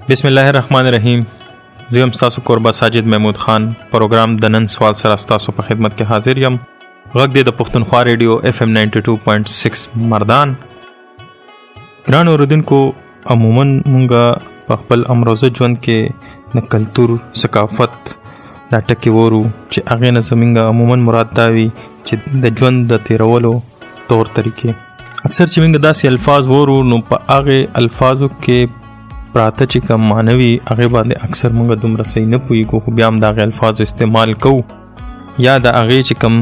بسم الله الرحمن الرحیم. زه یم ستاسو کوربه ساجد محمود خان. پروګرام د نن سوال سره ستاسو په خدمت کې حاضر یم. غږ دی د پښتونخوا ریډیو FM 92.6 مردان. ګران اوریدونکو، عموما مونږ په خپل امروزه ژوند کې د کلتور، ثقافت دا ټکي وورو چې هغې نه زموږ عموما مراد دا وي چې د ژوند د تیرولو طور طریقې. اکثر چې موږ داسې الفاظ وورو نو په هغې الفاظو کې پراته چې کوم معنوي هغې باندې اکثر موږ دومره صحیح نه پوهېږو، خو بیا هم د هغې الفاظو استعمال کوو، یا د هغې چې کوم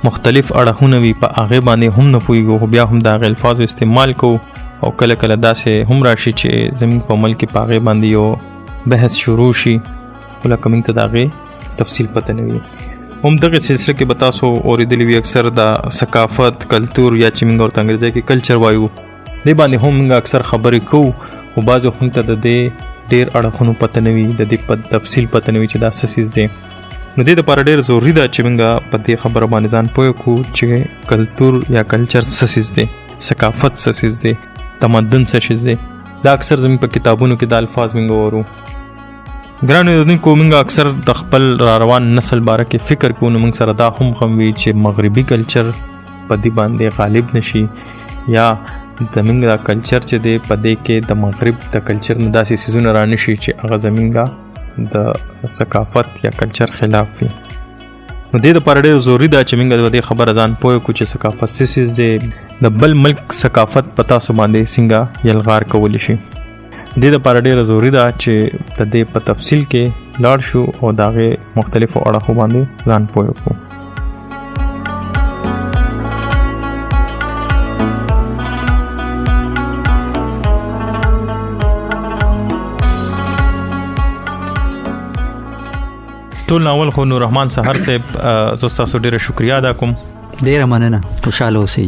مختلف اړخونه وي په هغې باندې هم نه پوهېږو، خو بیا هم د هغې الفاظو استعمال کوو. او کله کله داسې هم راشي چې زموږ په ملک کې په هغې باندې یو بحث شروع شي، خو لکه موږ ته د هغې تفصیل پته نه وي. همدغې سلسله کې به تاسو اورېدلي وي اکثر د ثقافت، کلتور یا چې موږ ورته انګریزي کې کلچر وایو، دې باندې هم موږ اکثر خبرې کوو، خو بعضو خلکو ته د دې ډېر اړخونو پته نه وي، د دې په تفصیل پته نه وي چې دا څه څیز دی. نو دې دپاره ډېر ضروري ده چې موږ په دې خبره باندې ځان پوه کړو چې کلتور یا کلچر څه څیز دی، ثقافت څه څیز دی، تمدن څه څیز دی. دا اکثر زموږ په کتابونو کې دا الفاظ موږ وورو. ګرانو اوریدونکو، موږ اکثر د خپل را روان نسل باره کې فکر کوو، نو موږ سره دا هم وي چې مغربي کلچر په دې باندې غالب نشي، یا زموږ دا کلچر چې دی په دې کې د مغرب د کلچر نه داسې څیزونه رانشي چې هغه زموږ د ثقافت یا کلچر خلاف وي. نو دې دپاره ډېر ضروري ده چې موږ د دې خبره ځان پوه کړو چې ثقافت څه څیز دی، د بل ملک ثقافت په تاسو باندې څنګه یلغار کولی شي. دې دپاره ډېره ضروري ده چې د دې په تفصیل کې لاړ شو او د هغې مختلفو اړخو باندې ځان پوه کړو. ټول ناول خو نور رحمان سحر صاحب زه ستاسو ډېره شکریه ادا کوم. ډېره مننه، خوشحاله اوسئ.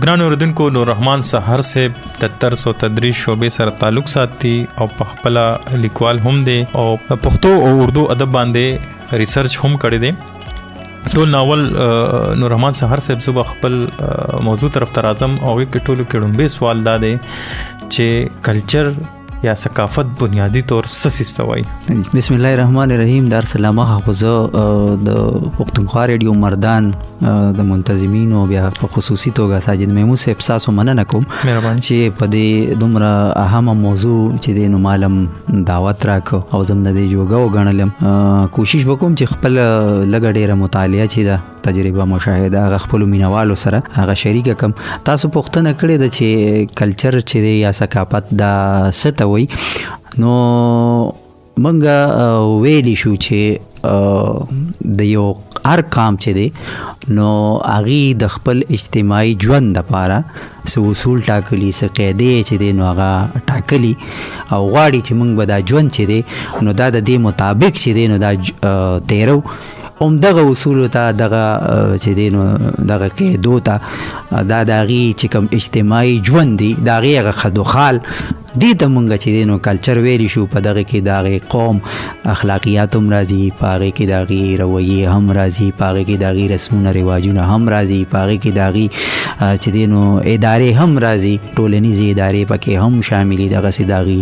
ګران اوریدونکو، نور رحمان سحر صاحب د درس او تدریس شعبې سره تعلق ساتي او په خپله لیکوال هم دی او پښتو او اردو ادب باندې ریسرچ هم کړی دی. ټول ناول نور رحمان سحر صاحب زه به خپل موضوع طرف ته راځم او هغې کې ټولو کې ړومبی سوال دا دی چې کلچر یا ثقافت بنیادی طور څه څیز ته وایي؟ بسم الله الرحمن الرحیم. در سلامه خو زه د پښتونخوا ریډیو مردان د منتظمینو بیا په خصوصي توګه ساجد محمود صاحب ستاسو مننه کوم چې په دې دومره اهمه موضوع چې دی نو مالم دعوت راکړو او زه هم د دې جوګه وګڼلم. کوشش به کوم چې خپل لږه ډېره مطالعه چې ده، تجربه، مشاهده، هغه خپلو مینوالو سره هغه شریکه کم. تاسو پوښتنه کړې ده چې کلچر چې دی یا ثقافت دا څه ته وایي. نو موږ ویلی شو چې د یو هر کام چې دی نو هغې د خپل اجتماعي ژوند دپاره څه اصول ټاکلي، څه قاعدې چې دی نو هغه ټاکلي او غواړي چې موږ به دا ژوند چې دی نو دا د دې مطابق چې دی نو دا تیرو. دغه اصولو ته، دغه چې دی نو دغه قاعدو ته، دا د هغې چې کوم اجتماعي ژوند دی د هغې هغه خد و خال دې ته مونږ چې دی نو کلچر ویلی شو. په دغه کې د هغې قوم اخلاقیات هم راځي، په هغې کې د هغې رویې هم راځي، په هغې کې د هغې رسمونه رواجونه هم راځي، په هغې کې د هغې چې دی نو ادارې هم راځي، ټولنیزې ادارې پکې هم شاملي، دغسې د هغې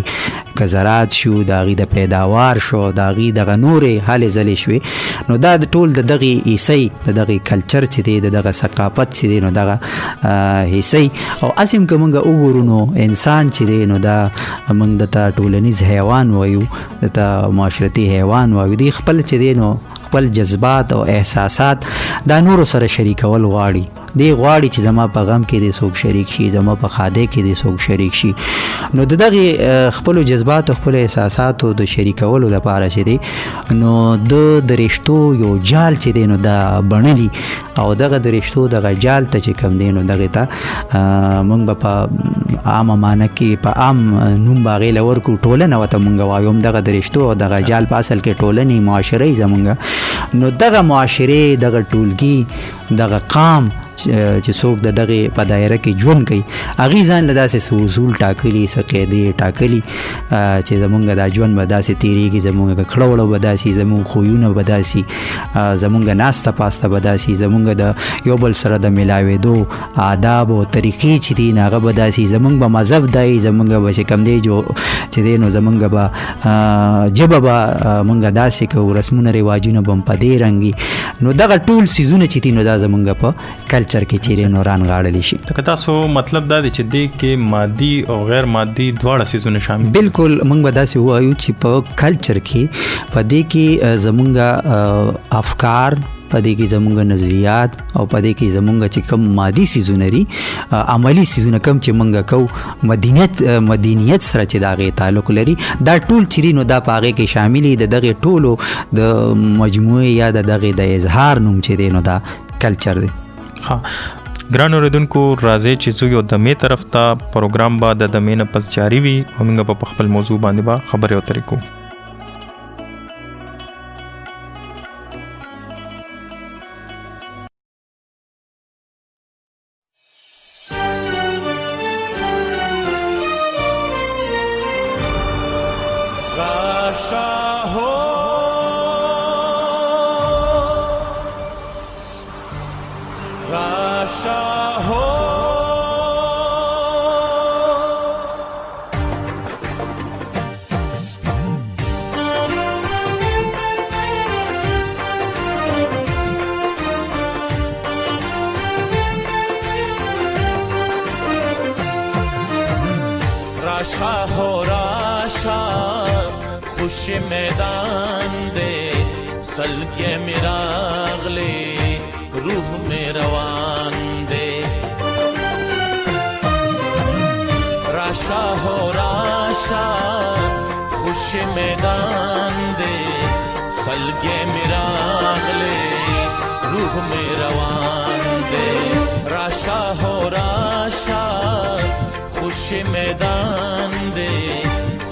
گذرات شو، د هغې د پیداوار شو، د هغې دغه نورې هلې ځلې شوې. نو دا ټول د دغې حصې د دغې کلچر چې دی، د دغه ثقافت چې دی نو دغه حصې. او هسې هم که مونږ وګورو نو انسان چې دی نو دا موږ دته ټولنیز حیوان وایو، دته معاشرتي حیوان وایو. دی خپل چې دی نو خپل جذبات او احساسات دا نورو سره شریکول غواړي. دی غواړي چې زما په غم کې دی څوک شریک شي، زما په ښادۍ کې دی څوک شریک شي. نو د دغې خپلو جذباتو، خپلو احساساتو د شریکولو لپاره چې دی نو د رشتو یو جال چې دی نو دا بڼلي او دغه د رشتو دغه جال ته چې کوم دی نو دغې ته موږ به په عامه معنی کې په عام نوم به هغې له ورکړو ټولنه ورته موږ وایو. دغه د رشتو او دغه جال په اصل کې ټولنې معاشرې زموږ. نو دغه معاشرې، دغه ټولګي، دغه قام چې څوک د دغه په دایره کې ژوند کوي هغه ځان له داسې اصول ټاکلي سقیدې ټاکلي چې زمونږ د ژوند به داسې تیریږي زمونږ کړهوړه به داسې زمونږ خویونه به داسې زمونږ ناسته پاسته به داسې زمونږ د یو بل سره د ملاوېدو آداب او طریقې چې دي هغه به داسې زمونږ به مذهب دی زمونږ به چې کوم دی چې دی نو زمونږ به ژبه به مونږ داسې کوو رسمونه رواجونه به هم په دې رنګي نو دغه ټول څیزونه چې دي نو دا زمونږ په کلچر کې چیرې نو رانغاړلی شي. که تاسو مطلب دا دی چې دې کې مادي او غیر مادي دواړه څیزونه شامل بالکل موږ به داسې ووایو چې په کلچر کې په دې کې زمونږ افکار په دې کې زمونږ نظریات او په دې کې زمونږ چې کم مادي څیزونه دي عملی څیزونه کم چې موږ کوو مدنیت سره چې د هغې تعلق لري دا ټول چې نو دا په هغې کې شامل دي د دغې ټولو د مجموعې یا د دغې د اظهار نوم چې دی نو دا کلچر دی. ها ګران اوریدونکو راځئ چې ځو یو دمې طرف ته پروګرام به د دمې نه پس جاری وي او موږ به په خپل موضوع باندې به خبرې اترې کوو. मैदान दे सलके मिरागले रूह में रवान दे राशा हो राशा खुश मैदान दे सलके मिरागले रूह में रवान दे राशा हो राशा खुश मैदान दे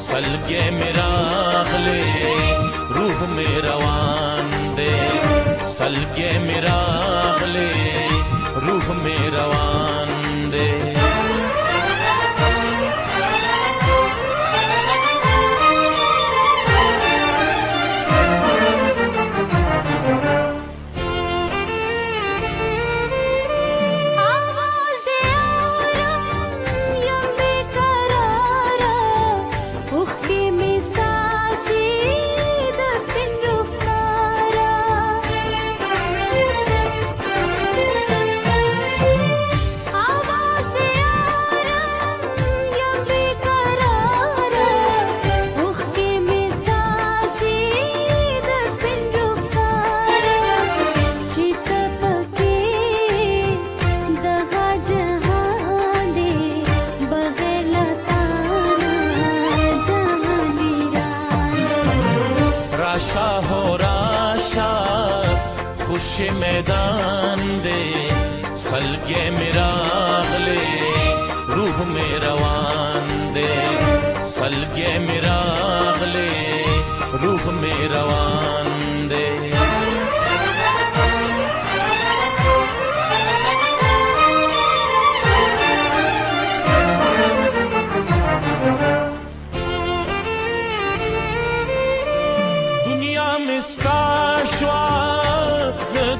सलके मिरागले रूह में रवान दे सलके मिरागले रूह में रवान दे. मैदान दे सलके मिरागले रूह में रवान दे सलके मिरागले रूह में रवान दे. दुनिया में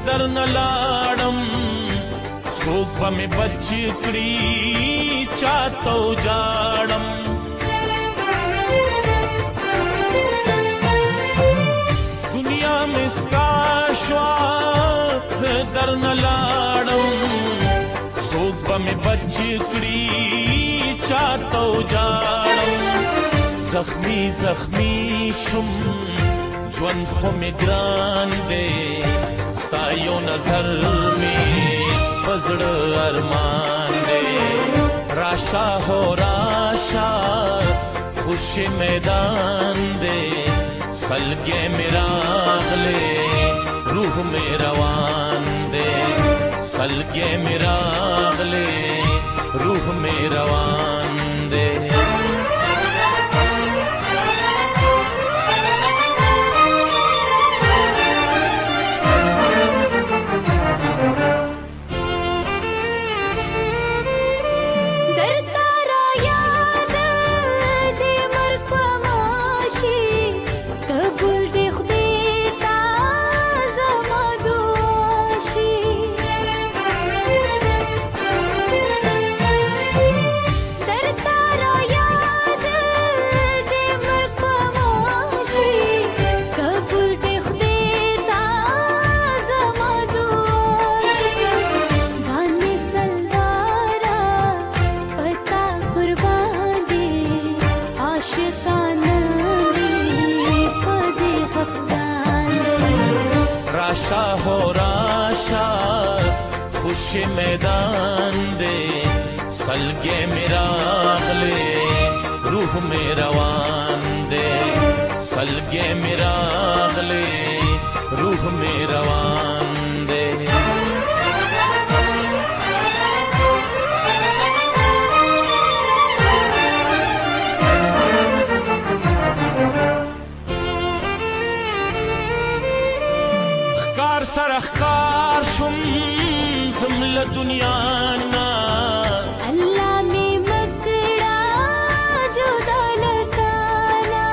در نلاړم څوک به مې بچ کړي چاته وجاړم دنیا مې ستا شوه زه در نلاړم څوک به مې بچ کړي چاته وجاړم زخمی زخمی شم ژوند خو مې ګران دی یو نظر میں پزړه ارمان دے راشا ہو راشا خوش میدان دے سلگے مراغلے روح میں روان دے سلگے مراغلے روح میں روان دے. خوش میدان دے سلگے میرا اغلے روح میں روان دے سلگے میرا اغلے روح میں روان دے سرخکار شم زمل دنیا نا اللہ میں مکڑا جدا لکانا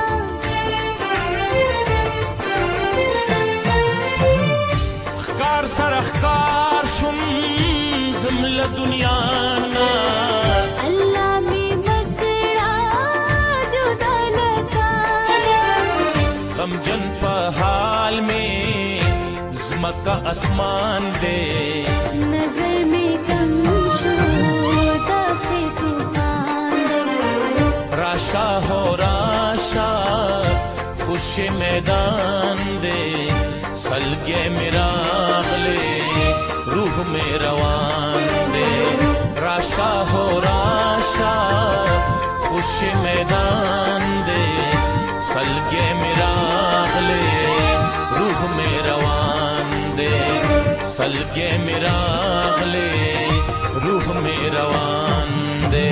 خکار سرخکار شم زمل دنیا نا اللہ میں مکڑا جدا لکانا غم جن پا حال میں مکہ اسمان دے نظر میں کم شودا سے طوفان دے راشا ہو راشا خوش میدان دے سلگے میرا اغلے روح میں روان دے راشا ہو راشا خوش میدان دے سلگے میرا اغلے روح میں روان سلگے میرا اغلے روح میں روان دے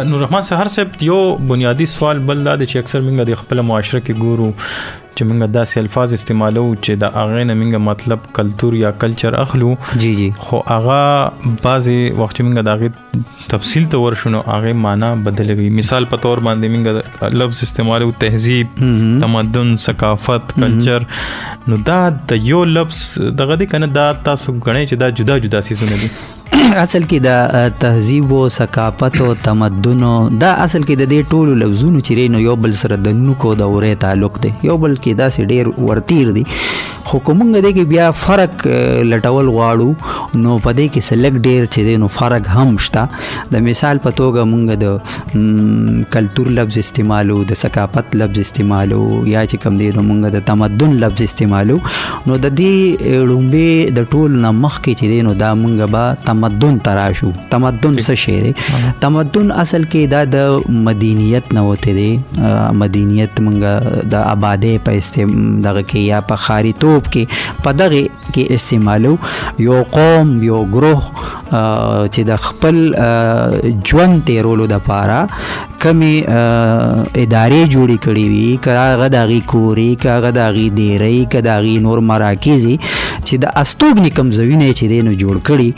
نور رحمان سهار صاحب یو بنیادی سوال بل دا چې اکثر موږ د خپل معاشره کې ګورو چې موږ داسې الفاظ استعمالو چې د هغې نه موږ مطلب کلتور یا کلچر اخلو جی جی خو هغه بعضې وخت چې موږ د هغې تفصیل ته ورشو نو هغې معنا بدلوي. مثال په طور باندې موږ لفظ استعمالو تهذیب تمدن ثقافت کلچر نو دا د یو لفظ دغه دی که نه دا تاسو ګڼئ چې دا جدا جدا څیزونه دي؟ اصل کې دا تهذیب او ثقافت او تمدن دا اصل کې د دې ټولو لفظونو چې نو یو بل سره د نوکو د اورې تعلق دی یو بل کې داسې ډېر ورتیر دي خو کومنګ دې کې بیا فرق لټول غواړو نو په دې کې سلیکټ ډېر چې دی نو فرق هم شته. د مثال په توګه مونږ د کلتور لفظ استعمالو د ثقافت لفظ استعمالو یا چې کوم دی نو مونږ د تمدن لفظ استعمالو نو د دې لومبه د ټول نه مخکې چې دی نو دا مونږ به تمدن تراشو. تمدن څه شی دی؟ تمدن اصل کې دا د مدینیت نه وته دی. مدینیت مونږ د آبادی په دغه کې یا په خاري توپ کې په دغه کې استعمالو یو قوم یو گروه چې د خپل ژوند تیرولو د پاره کمی ادارې جوړې کړې وي کاغه دغه کوري کاغه دغه ډیرې کاغه نور مراکزي چې د استوګنی کم زوینه چې دینو جوړ کړي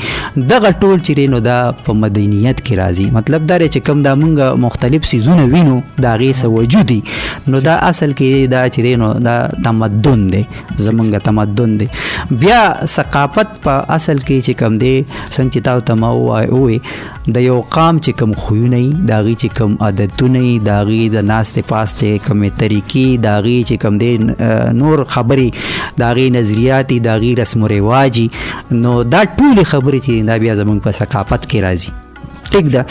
دغه ټول چې نو دا په مدینیت کې راځي. مطلب دا چې کم دا مونږ مختلف سيزونه وینو دا غي سه وجودي نو دا اصل کې دا چې نو دا تمدن دی زمونږ تمدن دی. بیا ثقافت په اصل کې چې کم دی څنګه تاسو ته ما وایي د یو قام چې کم خوونه دا غي چې کم عادتونه دا غي د ناس ته پاسته کمې طریقې دا غي چې کم دی نور خبري دا غي نظریات دا غي رسم و رواجي نو دا ټول خبرې چې دا بیا زمونږ په ثقافت کې راځي. ټیک ده.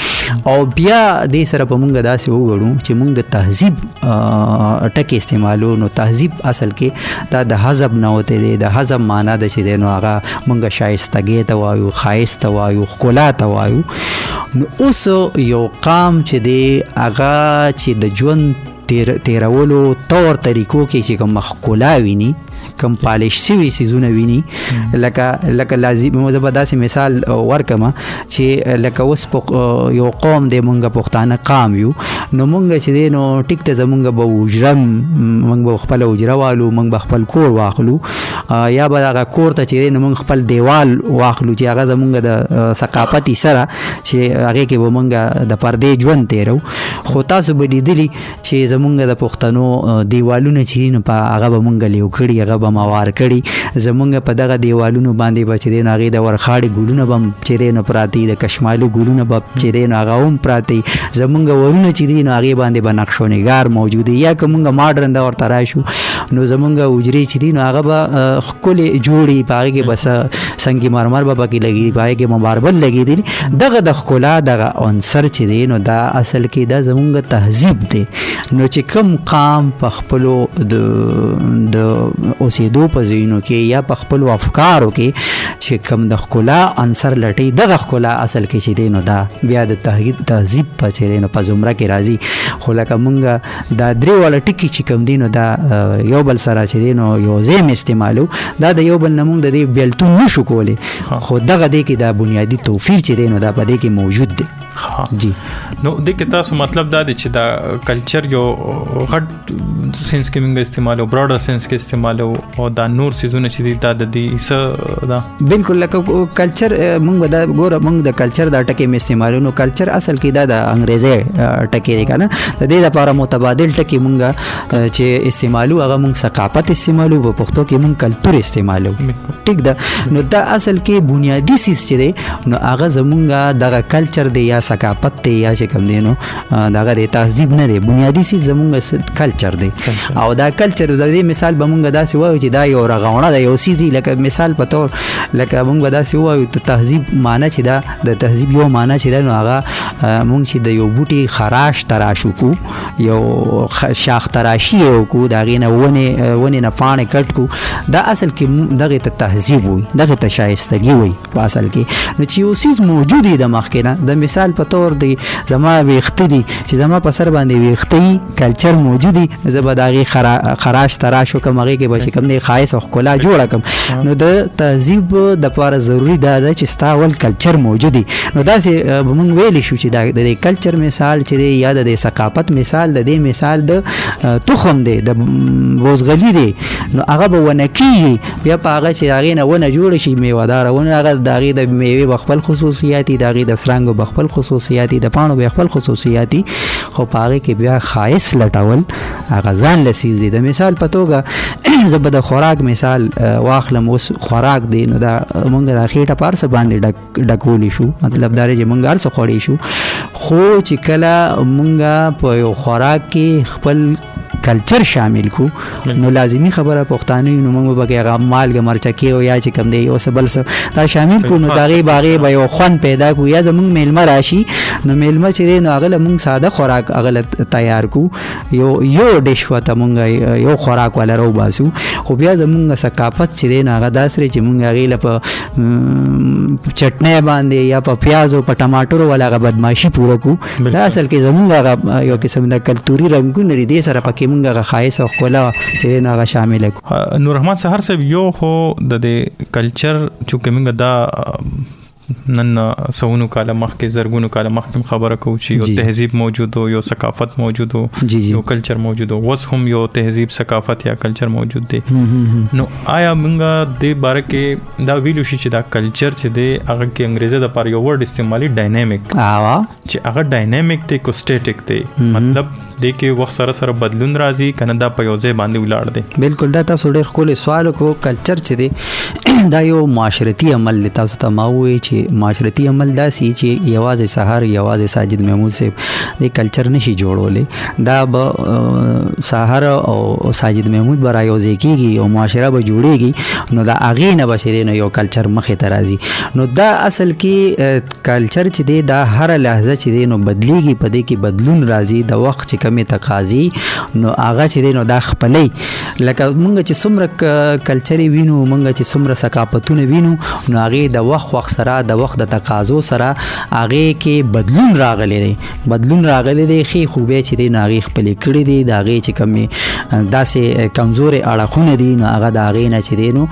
او بیا دې سره په مونږ داسې وګړو چې مونږ د تهذیب ټکي استعمالو نو تهذیب اصل کې دا د حذف نه وته دی. د حذف معنا د چې دی نو هغه مونږ شایستګي ته وایو خایست ته وایو ښکلا ته وایو. نو اوس یو قام چې دی هغه چې د ژوند تیرولو طور طریقو کې چې کوم ښکلا ویني کم پالش شوي څیزونه ویني لکه لازم زه به داسې مثال ورکم چې لکه اوس یو قوم دی مونږ پښتانه قام یو نو مونږ چې دی نو ټیک ته زمونږ به حجره مونږ به خپله حجره والو مونږ به خپل کور واخلو یا به هغه کور ته چې دی نو مونږ خپل دیوال واخلو چې هغه زمونږ د ثقافتي سره چې هغې کې به مونږ د پردې ژوند تېرو خو تاسو به لیدلي چې زمونږ د پښتنو دیوالونه چې دي نو په هغه به مونږ لیو کړي هغه به موار کړي زمونږ په دغه دیوالونو باندې به چې دی نو هغې د ورخاړې ګلونه به هم چې دی نو پراته د کشمالي ګلونه به چې دی نو هغه هم پراته زمونږ ورونه چې دي نو هغې باندې به نقش و نګار موجود یا که مونږ ماډرن دور ته راشو نو زمونږ حجرې چې دي نو هغه به ښکلې جوړي په هغې کې به سنګي مرمر به پکې لګي په هغې کې ماربل لګېدلي دغه د ښکلا دغه عنصر چې دی نو دا اصل کې دا زمونږ تهذیب دی نو چې کوم قام په خپلو د اوسېدو په ځایونو کې یا په خپلو افکارو کې چې کوم د ښکلا عنصر لټوي دغه ښکلا اصل کې چې دی نو دا بیا د تهذیب په چې دی نو په زمره کې راځي خو لکه مونږ دا درې واړه ټکي چې کوم دي نو دا یو بل سره چې دی نو یو ځای م استعمالو دا د یو بل نه مونږ د دې بیلتون نشو کولی خو دغه دی کې دا بنیادي توفیر چې دی نو دا په دې کې موجود دی جی نو د کې تاسو مطلب دا دی چې دا کلچر یو غټ سینس کې موږ استعمالو براډر سینس کې استعمالو او دا نور سیزونه چې دي دا د دې څه دا بالکل لکه کلچر موږ دا ګوره موږ د کلچر دا ټکي م استعمالو نو کلچر اصل کې دا د انګریزي ټکي دی کنه د دې لپاره متبادل ټکي موږ چې استعمالو هغه موږ ثقافت استعمالو په پښتو کې موږ کلچر استعمالو ټیک ده نو دا اصل کې بنیادی سیس چې دی نو هغه زمونږ دغه کلچر دی یا ثقافت دی یا چې کوم دی نو دغه د تهذیب نه دی بنیادی سیس زمونږ کلچر دی او دا کلچر د دې مثال به موږ داسې وایو چې دا یو رغونه ده یو سیز لکه مثال په تور لکه موږ به داسې وایو ته تهذیب معنی چې دا د تهذیب یو معنی چې دا نو هغه موږ چې د یو بوټي خراش تراشو کو یو شاخ تراشي یو کو د هغې نه ونې نه پاڼې کټ کو دا اصل کې دغې ته تهذیب وي دغې ته شایستګي وي په اصل کې نو چې یو سیز موجود وي د مخکې نه د مثال په تور دی زما ویښته دي چې زما په سر باندې ویښته کلچر موجود وي زه به د هغې خراش تراشو کوم هغې کې به چې کوم دی ښایست او ښکلا جوړه کړم نو د تهذیب دپاره ضروري دا ده چې ستا اول کلچر موجود وي نو داسې به موږ ویلی شو چې د دې کلچر مثال چې دی یا د دې ثقافت مثال د دې مثال د تخم دی د بوزغلي دی نو هغه به ونه کېږي بیا په هغه چې هغې نه ونه جوړه شي میوهداره ونه هغه د هغې د میوې به خپل خصوصیات دي د هغې د څرنګو به خپل خصوصیات دي د پاڼو به خپل خصوصیات دي خو په هغې کې بیا ښایست لټول هغه ځان له څیز دی د مثال په توګه زه به د خوراک مثال واخلم اوس خوراک دی نو دا مونږ د خېټه په هر څه باندې ډکولی شو مطلب دا دی چې مونږ هر څه خوړی شو خو چې کله مونږ په یو خوراک کې خپل کلچر شامل کو نو لازمی خبره پښتانه نو موږ به هغه مالګه مرچکي او یا چې کوم دی او سبل څه دا شامل کو نو دغه باغې به یو خوند پیدا کو یا زمونږ میلمه راشي نو میلمه چې نو هغه موږ ساده خوراک هغه تیار کو یو ډیش وته موږ یو خوراک ولا رو باسو خو بیا زمونږ ثقافت چې نو هغه داسره چې موږ هغه له چټنی باندې یا په پیازو په ټماټرو ولا هغه بدمعشي پوره کو دا اصل کې زمونږ یو قسم د کلتوري رنګونه لري دې سره پکې مونږ خایس او ښکلا چې نه هغه شامل کړو نور رحمان سهار صاحب یو خو د کلچر چې موږ دا نن سونو کاله مخکې زرګونو کاله مخکې خبره کوو چې یو تهذیب موجود او یو ثقافت موجود او یو کلچر موجود او وس هم یو تهذیب ثقافت یا کلچر موجود دی نو آیا موږ د باره کې دا ویلو شي چې دا کلچر چې دی هغه کې انګریزي د پر یو ورډ استعمالي ډاینامیک چې هغه ډاینامیک دی کو سټیټیک دی مطلب د کې وخت سره سره بدلون راځي کنه دا په یو ځای باندې ولاړ دی بالکل دا تاسو ډېر ښکلی سوال وکړو کلچر چې دی دا یو معاشرتي عمل دی تاسو ته ما ووایي چې معاشرتي عمل داسې چې یوازې سهار یوازې ساجد محمود صاحب د کلچر نشي جوړولی دا به سهار او ساجد محمود به رایوځای کېږي او معاشره به جوړېږي نو د هغې نه به چې دی نو یو کلچر مخې ته راځي نو دا اصل کې کلچر چې دی دا هره لحظه چې دی نو بدلیږي په دې کې بدلون راځي د وخت چې کمې تقاضي نو هغه چې دی نو دا خپلې لکه مونږ چې څومره کلچرې وینو مونږ چې څومره ثقافتونه وینو نو هغې د وخت سره د وخت د تقاضو سره هغې کې بدلون راغلی دی ښې خوبۍ چې دی نو هغې خپلې کړي دي د هغې چې کومې داسې کمزورې اړخونه دي نو هغه د هغې نه چې دی نو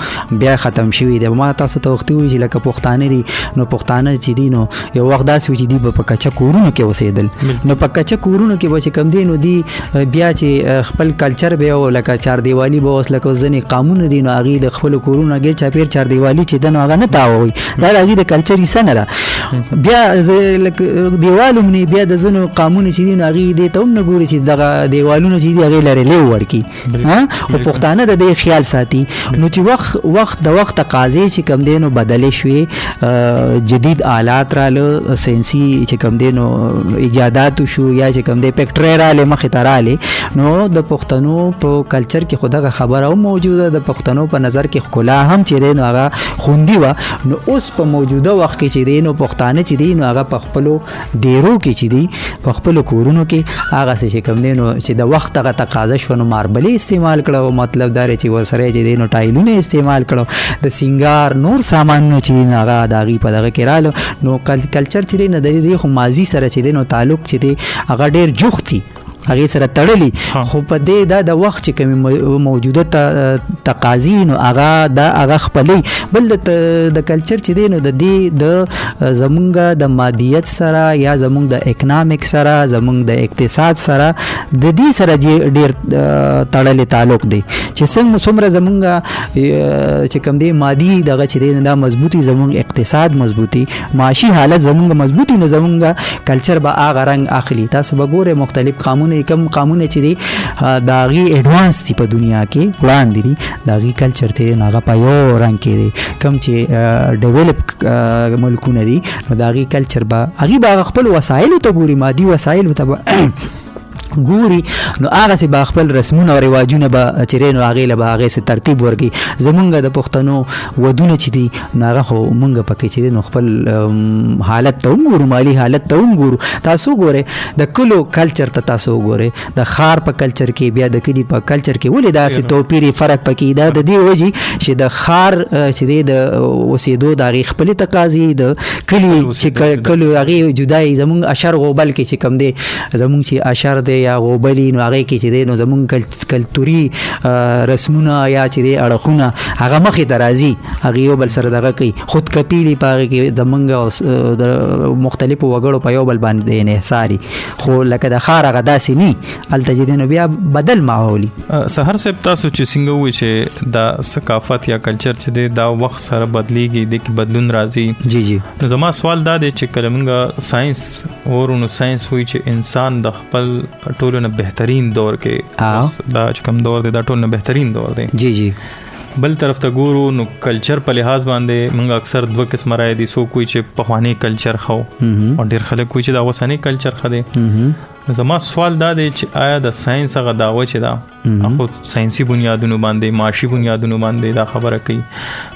بیا ختم شوي دی. ما تاسو ته وختي وایي چې لکه پښتانه دي نو پښتانه چې دي نو یو وخت داسې و چې دوی به په کچه کورونو کې اوسېدل نو په کچه کورونو کې به چې کوم دی نو دی بیا چې خپل کلچر به یو لکه چاردیوالي به اوس لکه ځینې قامونه دي نو هغې د خپلو کورونو ګیر چاپېر چاردیوالي چې ده نو هغه نه تاووي دا د هغې د کلچر حصه نه ده. بیا لکه دیوال هم نه بیا د ځینو قامونه چې دي نو هغې دې ته هم نه ګوري چې دغه دیوالونه چې دي هغې لرې لیو ورکړي او پښتانه د دې خیال ساتي نو چې وخت د وخت تقاضې چې کوم دی نو بدلې شوې جدید آلات راله ساینسي چې کوم دی نو ایجادات شو یا چې کوم دی فیکټرۍ راله مخې ته راله نو د پښتنو په کلچر کې خو دغه خبره هم موجوده د پښتنو په نظر کې ښکلا هم چې دی نو هغه خوندي وه نو اوس په موجوده وخت کې چې دی نو پښتانه چې دی نو هغه په خپلو دیرو کې چې دی په خپلو کورونو کې هغه څه چې کوم دی نو چې د وخت هغه تقاضا شوه نو ماربلې استعمال کړه مطلب دا چې ورسره چې دی نو ټایلونه استعمال کړه د سینګار نور سامانونه چې دی هغه د هغې په دغه کې راله نو کلچر چې دی نه د دې خو ماضي سره چې دی نو تعلق چې دی هغه ډېر جوخت دي هغې سره تړلي خو په دې دا د وخت چې کومې موجوده تقاضي نو هغه خپلې بل د کلچر چې دی نو د دې د زمونږ د مادیت سره یا زمونږ د اکنامک سره زمونږ د اقتصاد سره د دې سره ډېر تړلی تعلق دی چې څومره زمونږ چې کوم دی مادي دغه چې دی دا مضبوطي زمونږ اقتصاد مضبوطي معاشي حالت زمونږ مضبوطي نو زمونږ کلچر به هغه رنګ اخلي. تاسو به ګورئ مختلف قامونه کم قامونه چې دی د هغې ایډوانس دي په دنیا کې وړاندې دي د هغې کلچر ته دی نو هغه په یو رنګ کې دی کم چې ډیولپ ملکونه دي نو د هغې کلچر به هغې به هغه خپل وسایلو ته ګوري مادي وسایلو ته به ګوري نو هغه سي به خپل رسمونه او رواجونه به چې نو هغې له به هغې سي ترتیب ورکړي. زمونږ د پښتنو ودونه چې دي نو هغه خو مونږ پکې چې دی نو خپل حالت ته هم ګورو مالي حالت ته هم ګورو. تاسو ګورئ د کلو کلچر ته تاسو ګورئ د ښار په کلچر کې بیا د کلي په کلچر کې ولې داسې توپیرې فرق پکې دا د دې وجې چې د ښار چې دی د اوسېدو د هغې خپلې تقاضي د کلي چې کلو هغې جدایي زمونږ اشر غوبل کې چې کوم دی زمونږ چې اشر دی یا غوبلی نو هغې کې چې دی نو زمونږ کلتوري رسمونه یا چې دی اړخونه هغه مخې ته راځي هغې یو بل سره دغه کوي خودکپي په هغې کې زمونږ د مختلفو وګړو په یو بل باندې انحصاري خو لکه د ښار هغه داسې نه هلته چې دی نو بیا بدل ماحولي. سهر صاحب تاسو چې څنګه ووایي چې دا ثقافت یا کلچر چې دی دا وخت سره بدلیږي د کې بدلون راځي جی نو زما سوال دا دی چې کله موږ ساينس ورو نو ساينس وایي چې انسان د خپل ټولو نه بهترین دور کې دا چې کوم دور دی دا ټولو نه بهترین دور دی جی بل طرف ته ګورو نو کلچر په لحاظ باندې موږ اکثر دوه قسمه رایې دي څوک وایي چې پخوانی کلچر خو او ډېر خلک وایي چې دا اوسنی کلچر ښه دی. زما سوال دا دی چې آیا د ساينس هغه دعوه چې دا خو ساينسي بنیادونو باندې معاشي بنیادونو باندې دا خبره کوي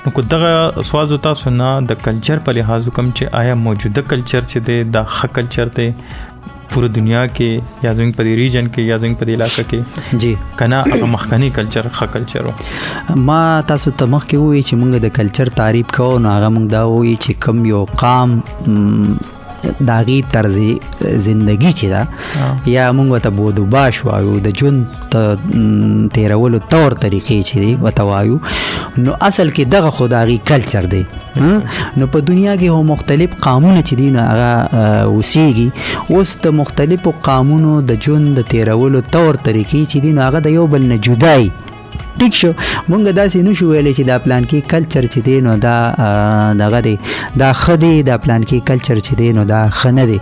نو که دغه سوال زه تاسو نه د کلچر په لحاظ وکړم چې آیا موجوده کلچر چې دی دا ښه کلچر دی پوره دنیا کې یا زموږ په دې ریجن کې یا زموږ په دې علاقه کې جی کنه هغه مخکنی کلچر ښه کلچر و. ما تاسو ته مخکې ووایي چې موږ د کلچر تعریف کوو نو هغه موږ دا ووایي چې کوم یو قام د هغې طرز زندګي چې ده یا موږ ورته بودوباش وایو د ژوند تېرولو طور طریقې چې دی ورته وایو نو اصل کې دغه خو د هغې کلچر دی. نو په دنیا کې هو مختلف قامونه چې دي نو هغه اوسېږي اوس د مختلفو قامونو د ژوند د تېرولو طور طریقې چې دي نو هغه د یو بل نه جدای ټیک شو. مونږ داسې نشو ویلی چې دا پلان کې کلچر چې دی نو دا دغه دی دا ښه دی دا پلان کې کلچر چې دی نو دا ښه نه دی.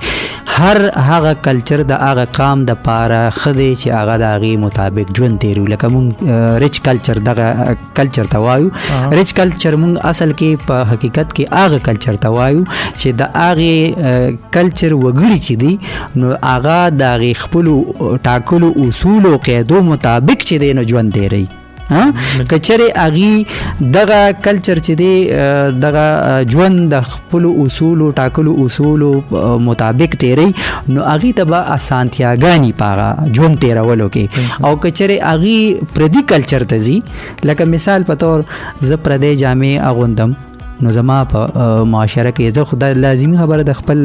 هر هغه کلچر د هغه قام د پاره ښه دی چې هغه د هغې مطابق ژوند تېروي. لکه مونږ ریچ کلچر دغه کلچر ته وایو ریچ کلچر مونږ اصل کې په حقیقت کې هغه کلچر ته وایو چې د هغې کلچر وګړي چې دي نو هغه د هغې خپلو ټاکلو اصولو قاعدو مطابق چې دی نو ژوند تېروي. ها کچره اغي دغه کلچر چې دی دغه ژوند د خپل اصول او ټاکلو اصول مطابق تیری نو اغي ته اسانتیاګانی پاغه ژوند تیرولو کې او کچره اغي پردي کلچر ته زی لکه مثال په تور ز پردي جامې اغوندم نو زما په معاشره کې زه خدای لازمي خبره د خپل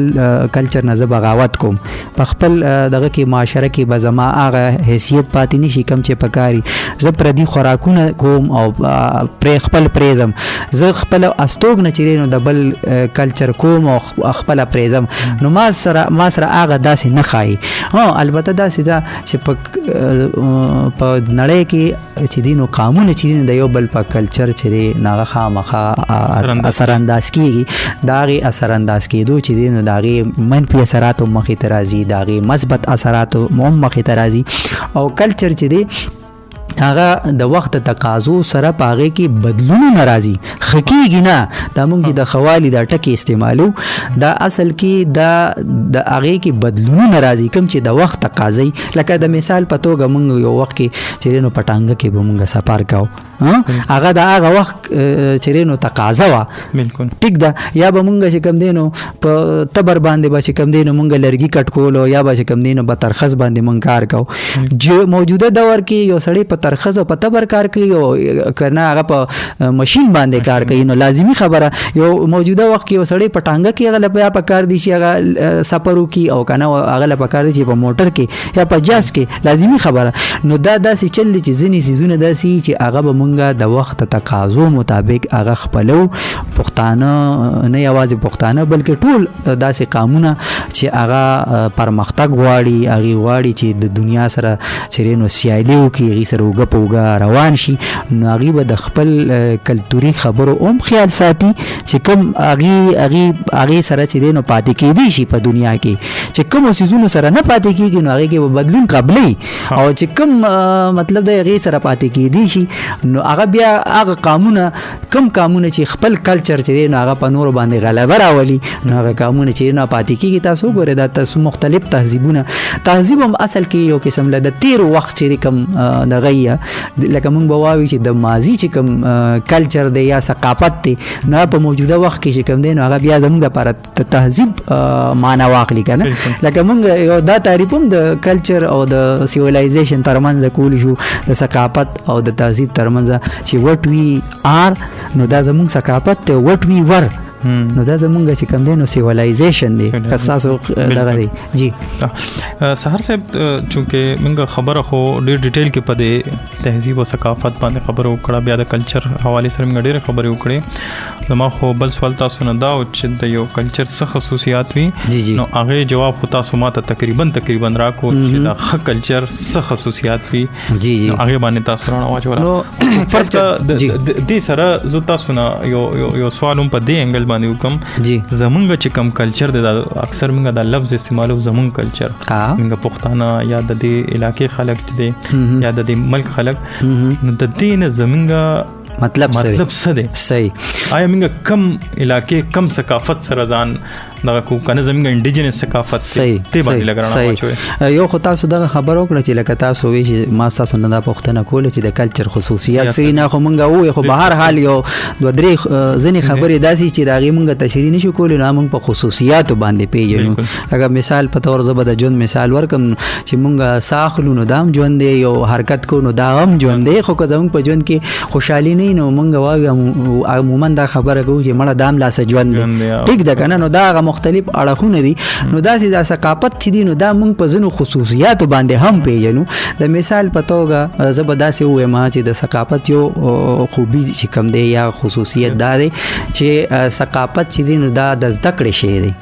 کلچر نه زه بغاوت کوم په خپل دغه کې معاشره کې به زما هغه حیثیت پاتې نشي کم چې پکاري زه پردي خوراکونه کوم او پر خپل پریزم زه خپل استوګ نه چیرې نو د بل کلچر کوم او خپل پریزم نو ما سره هغه داسې نه خای البته داسې دا چې په نړۍ کې چې دینو قانون چې د یو بل په کلچر چې ناغه خامخا اثر انداز کیږي داغي اثر انداز کېدو چې دینو داغي منفي اثرات مخې ته راځي داغي مثبت اثرات مخې ته راځي او کلچر چې دی هغه د وخت تقاضو سره پاغه کې بدلون ناراضي حقيقي نه دا مونږ د خوالي د ټکی استعمالو دا اصل کې د هغه کې بدلون ناراضي کوم چې د وخت تقاضي لکه د مثال په توګه مونږ یو وخت کې چیرې نو پټانګه کې به مونږ سفر کاو هغه د هغه وخت چیرې نو تقاضا وا بالکل ټیک دا یا به مونږ چې کم دینو په تبر باندې به چې کم دینو مونږ لرګي کټ کولو یا به چې کم دینو په ترخص باندې مونږ کار کاو جو موجوده دور کې یو سړی په ترخص او په تبر کار کوي او کنه هغه په ماشين باندې کار کوي نو لازمی خبره یو موجوده وخت کې یو سړی په ټانګه کې هغه په کار دي چې هغه سفرو کې او کنه هغه په کار دي چې په موټر کې یا په جاز کې لازمی خبره نو دا داسې چل چې ځنی سيزونه داسې چې هغه به مونږه د وخت تقاضو مطابق هغه خپلو پښتانه نه یوازې پښتانه بلکې ټول داسې قانونه چې هغه پرمختګ غواړي هغه غواړي چې د دنیا سره چیرې نو سیالي وکړي هغه سره وګ روان شي نو هغه به د خپل کلتوري خبرو هم خیال ساتي چې کوم هغه سره چې دینو پاتې کېدی شي په دنیا کې چې کوم سيزونو سره نه پاتې کېږي نو هغه کې بدلون قبلي او چې کوم مطلب د هغه سره پاتې کېدی شي نو هغه بیا هغه قانونه چې خپل کلچر چې دینو هغه په نور باندې غلبه راولي نو هغه قانونه چې نه پاتې کېږي تاسو ګورئ دا تاسو مختلف تهذیب هم اصل کې یو قسم له د تیر وخت چې کوم دغه لکه مونږ به وایو چې د ماضي چې کوم کلچر دی یا ثقافت دی نه په موجوده وخت کې چې کوم دی نو هغه بیا زموږ لپاره تهذیب معنا واخلي کنه لکه مونږ یو دا تعریف هم د کلچر او د سیویلایزیشن ترمنځ کول شو د ثقافت او د تهذیب ترمنځ چې وټ وی آر نو دا زموږ ثقافت ته وټ وی ور نو دا زمونږ چې کوم دی نو سیویلایزیشن دی تاسو دغه دی جی سحر صاحب چونکه موږ خبره خو ډیر ډیټیل کې پدې تهذیب او ثقافت باندې خبرو کړه بیا د کلچر حواله سره موږ ډیر خبرې وکړې زما خو بل سوال تاسو نه دا چې د یو کلچر څه خصوصیات وي نو هغه جواب خو تاسو ماته تقریبا راکو چې دا خ کلچر څه خصوصیات وي جی هغه باندې تاسو رانه واچول نو فرض د سره زو تاسو نه یو سوالوم په دې انګل باندې وکم زمونږ چې کم کلچر دی اکثر موږ دا لفظ استعمالو زمونږ کلچر موږ پښتانه یا د دې علاقې خلک دي یا د دې ملک خلک نو د دې نه زمونږ مطلب څه دی صحیح آیا موږ کم علاقې کم ثقافت سره ځان دغه کو کنه زموږ انډیجنس ثقافت ته باندې لګرانه واچوي یو خو تاسو دغه خبرو کړه چې لکه تاسو وی چې ما تاسو نه د پښتنه کول چې د کلچر خصوصیات سي نه خو مونږ وو خو به هر حال یو دوه درې ځنې خبرې داسي چې داغه مونږ تشریح نشو کولای نو مونږ په خصوصیات باندې پیژنو اگر مثال په تور زبر د ژوند مثال ورکم چې مونږ ساخلو نو دام ژوند دی یو حرکت کو نو دا هم ژوند دی خو که زموږ په ژوند کې خوشحالي نه نو مونږ وایو عموما دا خبره کوو چې مړه دام لاس ژوند ټیک ده کنه نو دا مختلف اړخونه دي نو داسې د ثقافت چې دي نو دا مونږ په ځینو خصوصیات باندې هم پیژنو د مثال په توګه زه به داسې وایم چې د ثقافت یو خوبي چې کوم دی یا خصوصیت دا دی چې ثقافت چې دي نو دا د زده کړې شی دی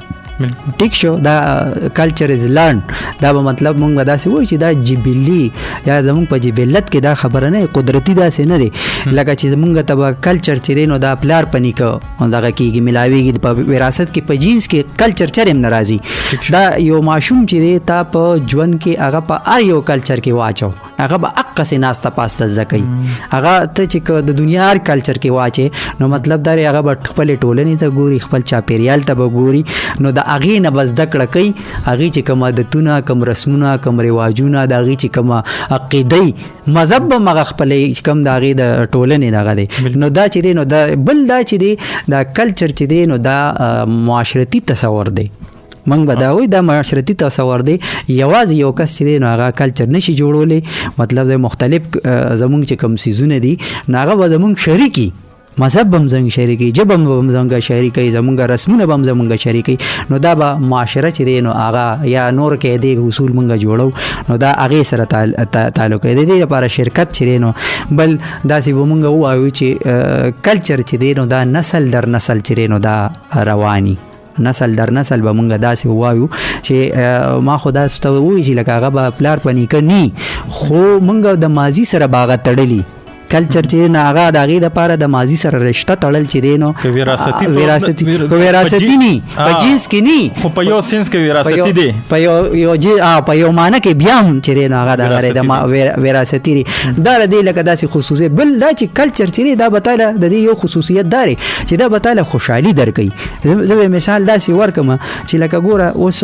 ټیک شو دا کلچر از لرن دا به مطلب مونږ داسې وایو چې دا جبلی یا زمونږ په جبلت کې دا خبره نه قدرتی داسې نه دی لکه چې زمونږ ته کلچر چې دی نو دا پلار پنی کو دغه کېږي ملاویږي په وراثت کې په جینس کې کلچر چرېم ناراضي دا یو ماشوم چې دی تا په ژوند کې هغه په هر یو کلچر کې واچو هغه به اقصې ناسته پاسته زکوي هغه ته چې د دنیا هر کلچر کې واچي نو مطلب دا هغه به خپل ټولنې ته ګوري خپل چاپیریال ته به ګوري نو د هغې نه به زده کړه کوي، هغې چې کوم عادتونه، کوم رسمونه، کوم رواجونه، د هغې چې کومه عقیدې مذهب به هم هغه خپلې کوم د هغې د ټولنې دغه دی. نو دا چې دی نو دا بل دا چې دی دا کلچر چې دی نو دا معاشرتي تصور دی. منګ به دا وایي دا معاشرتي تصور دی. یوازې یو کس چې دی نو هغه کلچر نشي جوړولی، مطلب د مختلف زمونږ چې کوم څیزونه دي نو هغه به زمونږ شریکي، مذهب هم زمونږ شریکي، ژبه هم زمونږ شریکي، زمونږ رسمونه به هم زمونږ شریکي. نو دا به معاشره چې دی نو هغه یا نور قاعدې اصول مونږ جوړو نو دا هغې سره تعلق لري. د دې لپاره شرکت چې دی نو بل داسې به مونږ ووایو چې کلچر چې دی نو دا نسل در نسل چې دی نو دا رواني، نسل در نسل به مونږ داسې ووایو چې ما خو داسې ته ووایي چې لکه هغه به پلار په نیکه نی، خو مونږ د ماضي سره به هغه تړلي کلچر چې نه هغه د هغې دپاره د ماضي سره رشته تړل چې دی نو وراثتي نی، په جنس کې نی، خو په یو سنس کې وراثتي دی، په یو معنی کې بیا هم چې دی نو هغه دغه د وراثتي دی. دا د دې لکه داسې خصوصیت. بل دا چې کلچر چې دی دا به تاله د دې یو خصوصیت دا دی چې دا به تاله خوشحالي درکوي. زه به مثال داسې ورکړم چې لکه ګوره اوس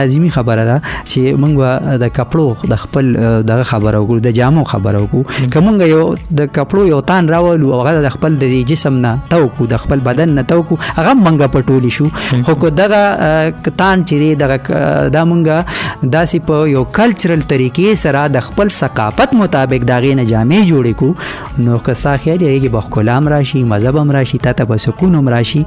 لازمي خبره ده چې موږ به د کپړو د خپل دغه خبره وکړو، د جامو خبره وکړو. که موږ د کپړو یو تان راولو او هغه د خپل د جسم نه توکو، د خپل بدن نه توکو، هغه منګه پټولی شو. خو که دغه تان چې دی دغه دا منګه داسې په یو کلچرل طریقې سره د خپل ثقافت مطابق د هغې نه جامې جوړې کو نو که ستا خیال هغې به ښکلا هم راشي، مذهب هم راشي، تا ته به سکون هم راشي.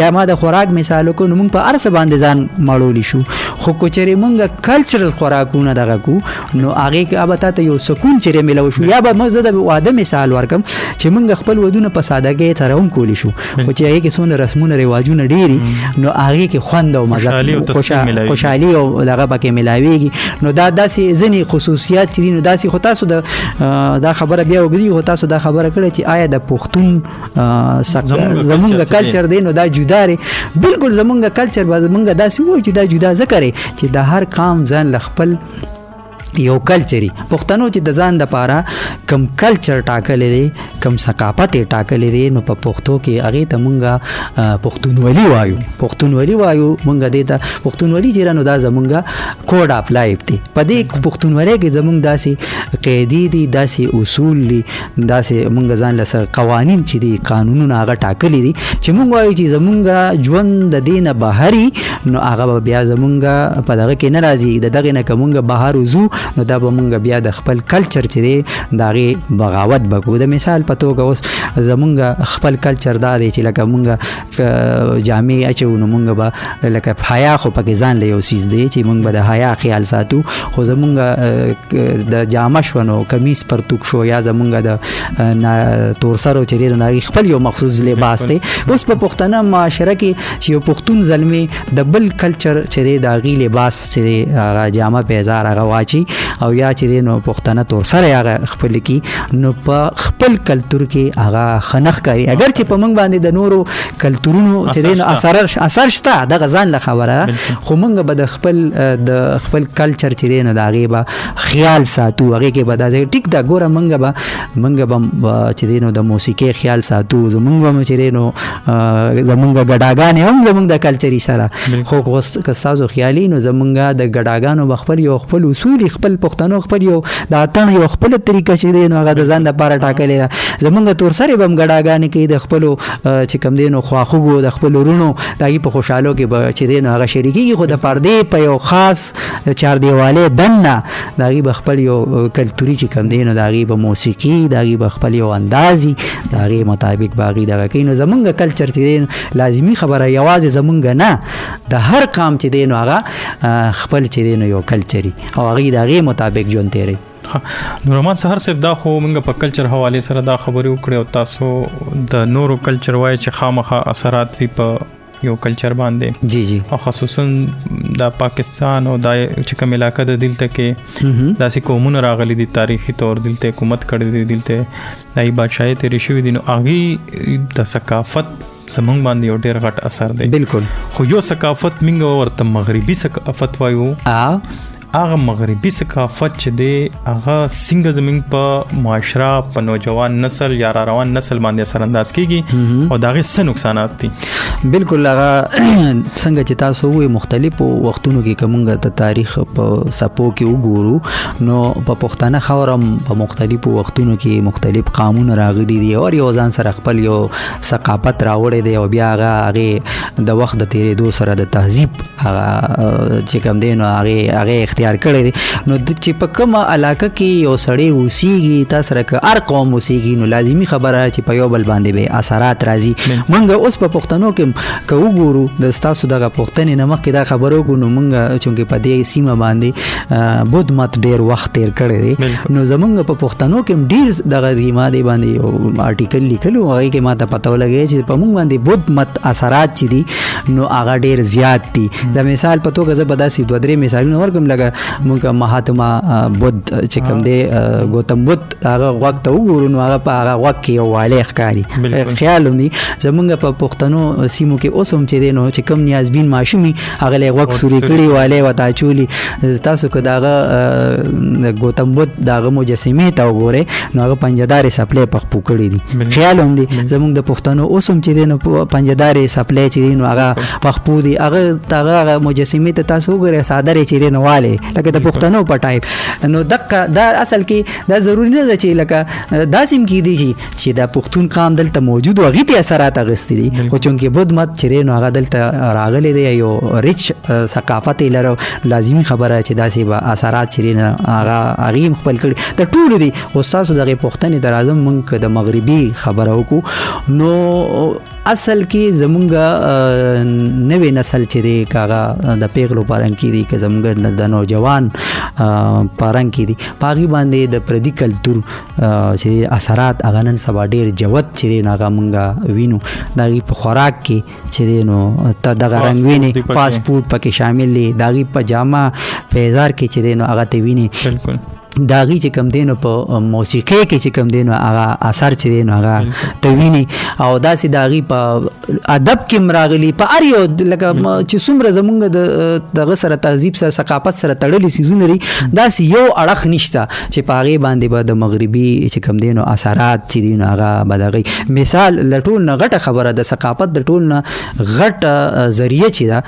یا ما د خوراک مثال وکړو نو موږ په هر څه باندې ځان مړولی شو. خو که چېرې موږ کلچرل خوراکونه دغه کو نو هغې کې به تا ته یو سکون چېرې میلو شو. یا به زه د واده مثال ورکم چې موږ خپل ودونه په سادهګۍ سره هم کولی شو، خو چې هغې کې څومره رسمونه رواجونه ډېري نو هغې کې خوند او مزه خوشحالي او دغه پکې میلاویږي. نو دا داسې ځینې خصوصیات چې دي نو داسې. خو تاسو دا خبره بیا وګدي، خو تاسو دا خبره کړې چې آیا د پښتون زمونږ کلچر دی نو دا جدا دی. بالکل زمونږ کلچر به زمونږ داسې وایو چې دا جدا ځکه دی چې د هر قام ځان له خپل یو کلچري پښتنو چې د ځان دپاره کم کلچر ټاکلی دی، کم ثقافت یې ټاکلی دی نو په پښتو کې هغې ته مونږ پښتونولي وایو. پښتونولي وایو مونږ دې ته پښتونولي چې نو دا زمونږ کوډ اف لایف دی. په دې پښتونولۍ کې زمونږ داسې قاعدې دي، داسې اصول دي، داسې مونږ ځان له قوانین چې دي قانونونه هغه ټاکلي دي چې مونږ وایو چې زمونږ ژوند د دې نه بهري نو هغه به بیا زمونږ په دغه کې نه راځي. د دغې نه که مونږ بهر وځو نو دا به مونږ بیا د خپل کلچر چې دی د هغې بغاوت به کوو. د مثال په توګه اوس زمونږ خپل کلچر دا دی چې لکه مونږ جامې اچوو نو مونږ به لکه حیا خو پکې ځان له یو څیز دی چې مونږ به د حیا خیال ساتو. خو زمونږ د جامه شو نو کمیس پرتوک شو یا زمونږ د تورسرو چې دی نو د هغې خپل یو مخصوص لباس دی. اوس په پښتنه معاشره کې چې یو پښتون زلمی د بل کلچر چې دی د هغې لباس چې دی هغه جامه پیزار هغه واچي او یا چې دی نو پښتنه تورسره هغه خپل کی نو په خپل کلتور کې هغه خنخ کوي. اگر چې په موږ باندې د نورو کلتورونو چې دی نو اثر شته دغه ځان له خبره، خو موږ به د خپل کلچر چې دی نو د هغې به خیال ساتو. هغې کې به دا ټیک ده ګوره موږ به چې دی نو د موسیقۍ خیال ساتو. زمونږ به چې دی نو زمونږ ګډاګانې هم زمونږ د کلچري سره. خو که ستاسو خیالي نو زمونږ د ګډاګانو به خپل یو خپل اصول خپل پښتنو خپل یو د اتڼ یو خپل طریقه چې دی نو هغه د ځان دپاره ټاکلې ده. زمونږ تورسرې به هم ګډاګانې کوي د خپلو چې کوم دی نو خواخوږو د خپلو وروڼو د هغې په خوشحالو کې به چې دی نو هغه شریکېږي. خو د پردې په یو خاص چاردیوالۍ دننه د هغې به خپل یو کلتوري چې کوم دی نو د هغې به موسیقي، د هغې به خپل یو اندازي د هغې مطابق به هغې دغه کوي. نو زمونږ کلچر چې دی لازمي خبره یوازې زمونږ نه د هر قام چې دی نو هغه خپل چې دی نو یو کلچري او هغې د هغې مطابق ژوند تېروي. نو رومان سهار صاحب دا خو موږ په کلچر حوالې سره دا خبرې وکړې او تاسو د نورو کلچر وایي چې خامخا اثرات وي په یو کلچر باندې. جی جی. او خصوصا د پاکستان او د چې کوم علاقه د دلته کې داسې قومونه راغلي دي تاریخي طور دلته حکومت کړی دی، دلته دای بادشاہي تېرې شوي دي، نو هغې د ثقافت زمونږ باندې یو ډېر غټ اثر دی. بالکل. خو یو ثقافت موږ ورته مغربي ثقافت وایو، هغه مغربي ثقافت چې دی هغه څنګه زموږ په معاشره په نوجوان نسل یا را روان نسل باندې اثر انداز کیږي او داغه څه نقصانات دي؟ بالکل هغه څنګه چې تاسو وې مختلفو وختونو کې کومه د تاریخ په سپو کې وګورو نو په پښتانه خاورم په مختلفو وختونو کې مختلف قانون راغلي دي او یو ځان سره خپل یو ثقافت راوړی دی او بیا هغه د وخت د تیرېدو سره د تهذیب هغه چې کوم دی نو هغه اختیار کړی دی نو چې په کومه علاقه کې یو سړی اوسېږي تاسو سره هر قوم اوسېږي نو لازمي خبره چې په یو بل باندې به اثرات راځي مونږ اوس په پښتنو کې که وګورو د تاسو دغه پښتنې نمک کې دا خبرو کو نو مونږ چونکه په دې سیمه باندې بود مت ډیر وخت تیر کړی دی نو زمونږ په پښتنو کې ډیر دغه دیما دی باندې یو آرټیکل لیکلو هغه کې ماته پته ولګی چې په مونږ باندې بود مت اثرات چي دي نو هغه ډیر زیات دي د مثال په توګه زه بداسي دوه درې مثالونه ورکوم لکه مونږ مهاتما بود چې کوم دی گوتم بود هغه وخت وګورو نو هغه په هغه وخت کې یو والی ښکاري خیال هم دي زمونږ په پښتنو سیمو کې اوس هم چې دی نو چې کم نیازبین ماشومي هغه له وخت سوري کړي والی وتا چولی تاسو که دغه گوتم بود دغه مجسمه ته وګوره نو هغه پنجدار سپلې پخپو کړي دي خیال هم دي زمونږ د پښتنو اوس هم چې دی نو پنجدار سپلې چې دی نو هغه پخپو دي هغه مجسمه ته تاسو وګوره ساده چې دی نو والی لکه د پښتنو په ټایپ نو دغه دا اصل کې دا ضروری نه ده چې لکه داسیم کې دي چې دا پښتون قام دلته موجود و غیته اثرات اغستې دي خو چونکې بود مت چې نو هغه دلته راغلي دی یو ریچ ثقافت لرو لازمي خبره چې داسې به اثرات چې نه هغه خپل کړي د ټول دي استاد دغه پښتنې در اعظم مونږ د مغربي خبره وکړو نو اصل کې زمونږ نوې نسل چې دی کاغه د پیغلو پارنګ کې دي که زمونږ د نوجوان پارنګ کې دي پاغي باندې د پردي کلتور چې اثرات هغه نن سبا ډیر جوت چې نه هغه مونږ وینو دغه په خوراک کې چې دی نو دغه رنگوینې فاسټ فود پکې شامل دي دغه پجامه پیزار کې چې دی نو هغه ته ویني بالکل داغي چې کم دینو په موسیقي کې چې کم دینو هغه اثر چې دینو هغه تویني او داسې داغي په ادب کې مراغلي په اړیو لکه چې څومره زمونږ د سره تهذیب سره ثقافت سره تړلي سيزونه لري داسې یو اړخ نشته چې په هغه باندې به د مغربي چې کم دینو اثرات چې دینو هغه بدغي مثال لټول نه غټه خبره د ثقافت د ټول نه غټه ذریعہ چې دا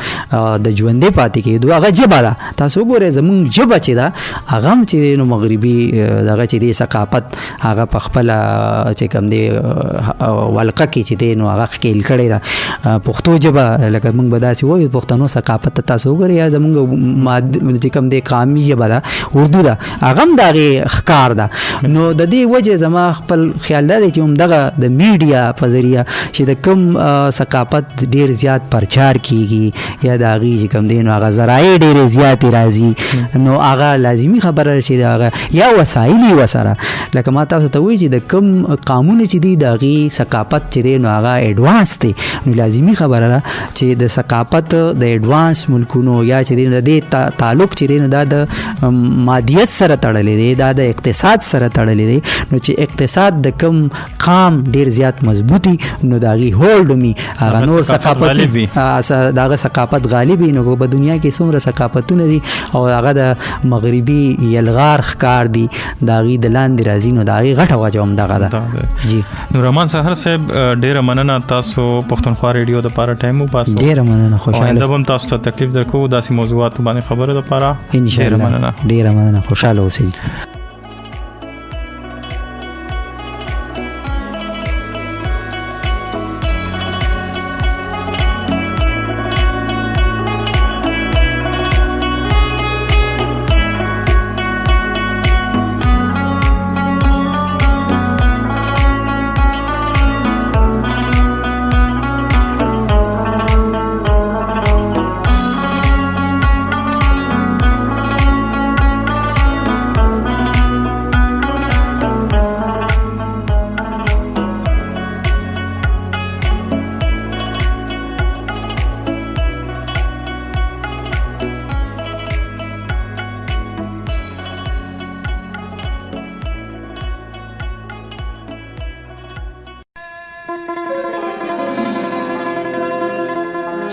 د ژوندې پاتې کې دوه هغه جبه ده تاسو ګورئ زمونږ جبه چې دا هغه چې نو مغربي دغه چې دی ثقافت هغه په خپل چې کوم دی ولقه کې چې دی نو هغه خېل کړی دا پښتو ژبه لکه موږ به داسې وایو پښتنو ثقافت تاسو وګورئ یا زموږ چې کوم دی قامي ژبه ده اردو ده هغه هم دغه ښکار ده نو د دې وجه زما خپل خیال دی چې هم دغه د میډیا په ذریعہ چې د کوم ثقافت ډیر زیات پرچار کیږي یا دغه چې کوم دی نو هغه ذرایع ډیر زیات راځي نو هغه لازمي خبره شي دغه یا وسایلی وسره لکه ما تاسو ته وایي چې د کم قانون چې دی دغه ثقافت چې نو هغه ایڈوانس دی نو لازمي خبره ده چې د ثقافت د ایڈوانس ملکونو یا چې د دې تعلق چې نه د مادیت سره تړلې دی دا د اقتصاد سره تړلې دی نو چې اقتصاد د کم قام ډیر زیات مضبوطی نو دغه هولډ می هغه نور ثقافت دغه ثقافت غالبی نو په دنیا کې څومره ثقافتونه دي او هغه د مغربي یلغار کار دي داغي د لاندې راځي نو داغي غټه واجب هم دغه ده جی نو رحمان سحر صاحب ډیر مننه تاسو پښتونخوا ریډیو د پاره ټایم وباسو ډیر مننه خوشاله اوس هم تاسو ته تکلیف درکو داسې موضوعات باندې خبره ده پاره ان شاء الله ډیر مننه خوشاله اوسئ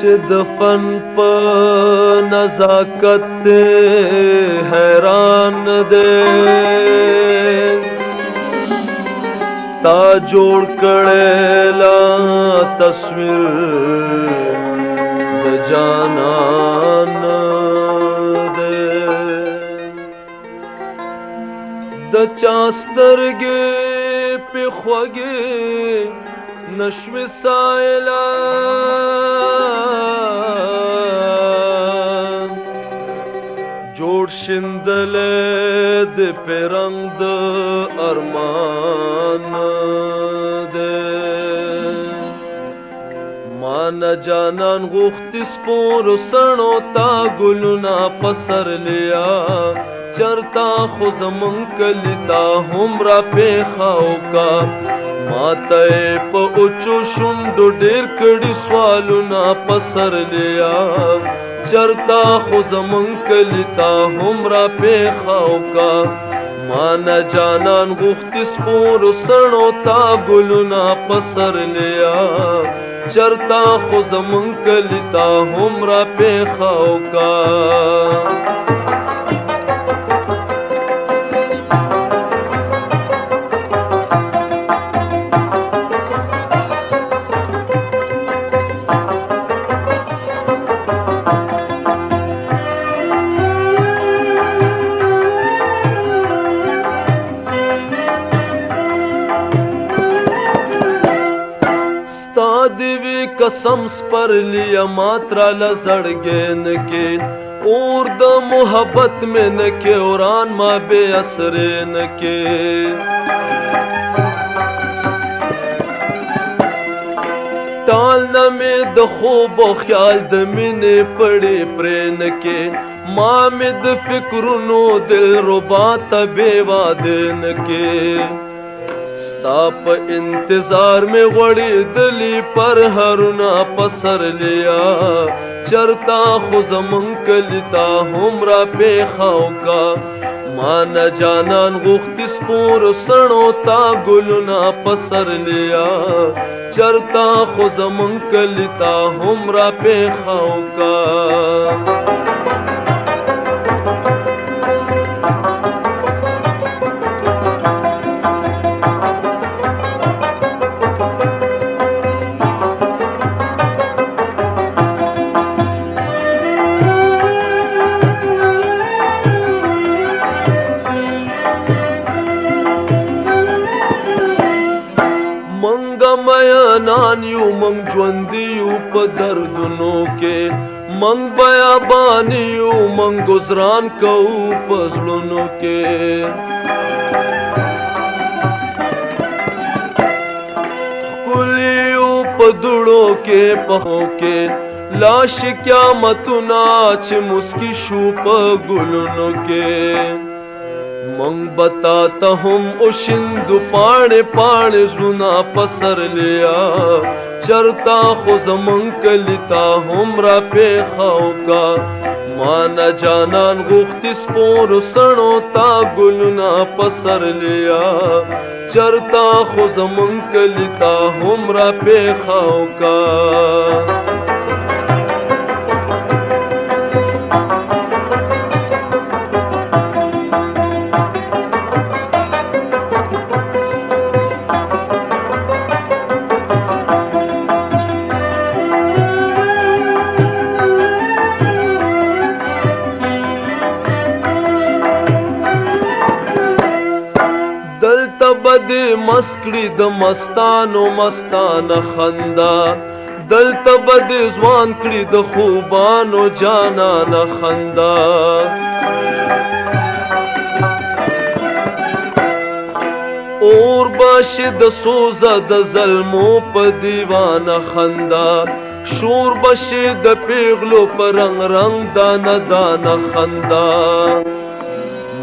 چې د فن په نزاکت حیران دی تا جوړ کړی لا تصویر د جانان دی د چا سترګې پې خوږې نشوې سایلان جوړ شیندلې د پرنګ د ارمان دی ما نه جانان غوښتي سپورو سڼو تا ګلونه په سر لیا چرتا خو زمون کلی تا هم را پیښاو کا ماته په اوچو شونډو ډېر کړي سوالونه په سر لیا چرتا خو زمون کلی تا هم را پیښاو کا ما نه جانان غوښتي سپورو سڼو تا ګلونه په سر لیا چرتا خو زمون کلی تا هم را پیښاو کا قسم سپر لیا ماترا لزړګین کې اور د محبت میں نکې اوران ما بے اثرین کې ټال نمې د خوب او خیال د مینې پړې پرېن کې ما مې د فکرونو دل ربا ته بے وادین کې ستا په انتظار میں غوړې دلی پر هرونه پسر لیا چرتا خو زمون کلی تا هم را پیښاو کا ما نه جانان غوښتي سپورو سڼو تا ګلونه پسر لیا چرتا خو زمون کلی تا هم را پیښاو کا نان یو منگ ژوندي یو په دردونو کې منگ بیابان یو منگ گزران کوو په زړونو کې ښکلي یو په دوړو کې پښو کې لاش قیامتونه چې مسکی شو په ګلونو کې منگ بتا تا هم او شندو پاڑے پاڑے زلونا پسر لیا چرتا خو زمون کلی تا هم را پیښاو کا ما نه جانان غوښتي سپورو سڼو تا ګلونه پسر لیا چرتا خو زمون کلی تا هم را پیښاو کا بد مسکړي د مستانو مستانه خندا دلته بد ځوان کړي د خوبانو جانانه خندا اور باشه د سوزه د ظلمو په دیوانه خندا شور باشه د پیغلو پر رنگ رنگ دانه دانه خندا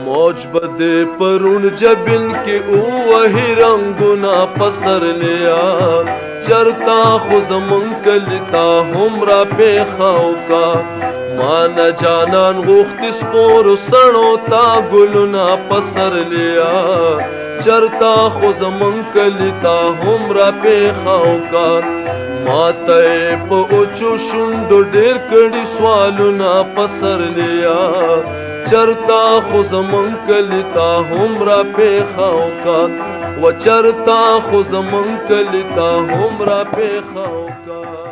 موج بد پرون جبن کے او وہی رنگنا پسر لیا چرتا خو زمون کلتا هم را پیښاو کا माना जानان غوختی سپورو سنو تا گلونا پسر لیا چرتا خو زمن کلتا هم را پیخاو کا ماته په اوچو شوندو ډیر کړي سوالونه پسر لیا چرتا خو زمن کلتا هم را پیخاو کا و چرتا خو زمن کلتا هم را پیخاو کا